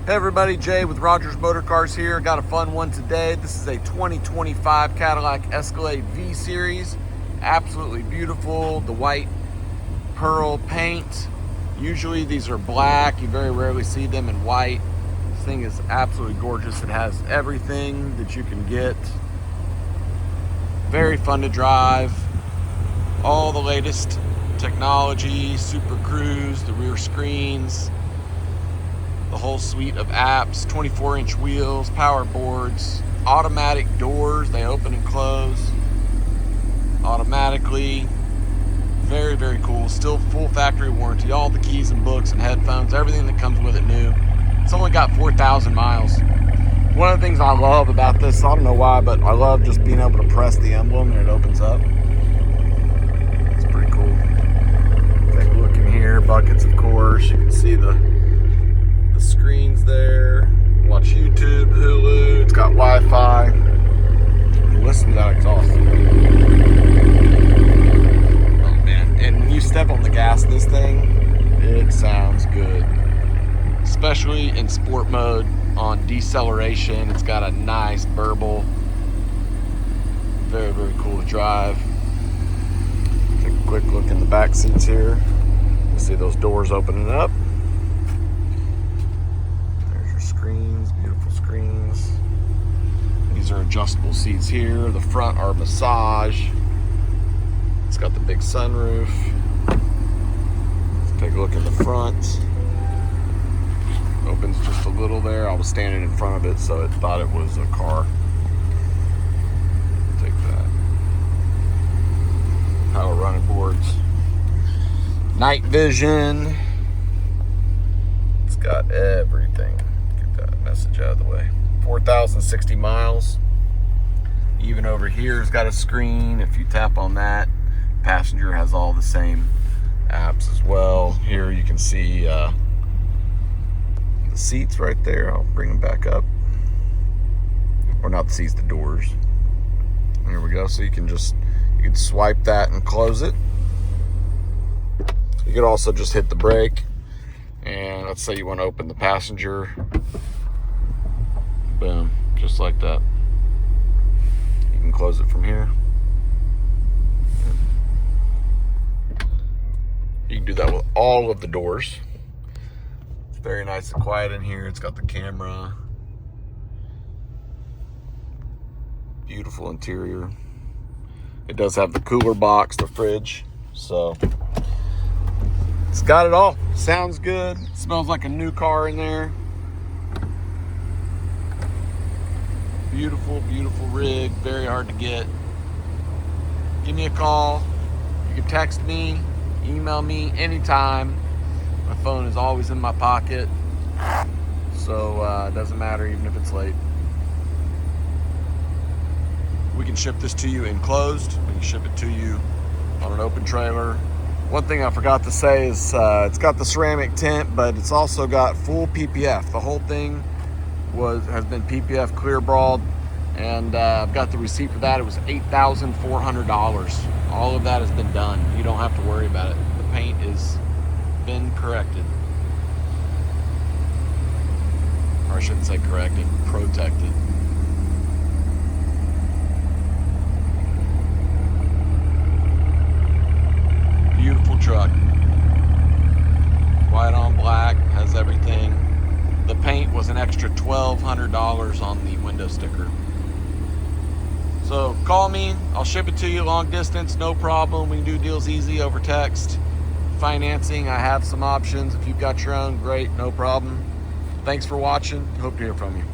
Hey everybody, Jay with Rogers Motor Cars here. Got a fun one today. This is a 2025 Cadillac Escalade V Series. Absolutely beautiful. The white pearl paint. Usually these are black. You very rarely see them in white. This thing is absolutely gorgeous. It has everything that you can get. Very fun to drive. All the latest technology, Super Cruise, the rear screens, the whole suite of apps, 24-inch wheels, power boards, automatic doors. They open and close automatically. Very, very cool. Still full factory warranty. All the keys and books and headphones, everything that comes with it new. It's only got 4,000 miles. One of the things I love about this, I don't know why, but I love just being able to press the emblem and it opens up. It's pretty cool. Take a look in here. Buckets, of course. You can see the screens there. Watch YouTube, Hulu. It's got Wi-Fi. Listen to that exhaust. Oh man! And when you step on the gas, this thing, it sounds good. Especially in sport mode on deceleration. It's got a nice burble. Very, very cool to drive. Take a quick look in the back seats here. You see those doors opening up. Screens, beautiful screens. These are adjustable seats here. The front are massage. It's got the big sunroof. Let's take a look in the front. Opens just a little there. I was standing in front of it, so it thought it was a car. Take that. Power running boards. Night vision. It's got everything. Message out of the way. 4,060 miles. Even over here has got a screen. If you tap on that, passenger has all the same apps as well. Here you can see the seats right there. I'll bring them back up. Or not the seats, the doors. There we go. So you can swipe that and close it. You could also just hit the brake. And let's say you want to open the passenger. Boom, just like that. You can close it from here. You can do that with all of the doors. It's very nice and quiet in here. It's got the camera. Beautiful interior. It does have the cooler box, the fridge. So it's got it all. Sounds good. It smells like a new car in there. Beautiful, beautiful rig. Very hard to get. Give me a call. You can text me, email me anytime. My phone is always in my pocket. So it doesn't matter even if it's late. We can ship this to you enclosed. We can ship it to you on an open trailer. One thing I forgot to say is it's got the ceramic tint, but it's also got full PPF. The whole thing has been PPF clear brawled, and I've got the receipt for that. It was $8,400. All of that has been done. You don't have to worry about it. The paint has been corrected. Or I shouldn't say corrected, protected. Beautiful truck. White on black, has everything. The paint was an extra $1,200 on the window sticker. So call me, I'll ship it to you long distance, no problem. We can do deals easy over text. Financing, I have some options. If you've got your own, great, no problem. Thanks for watching. Hope to hear from you.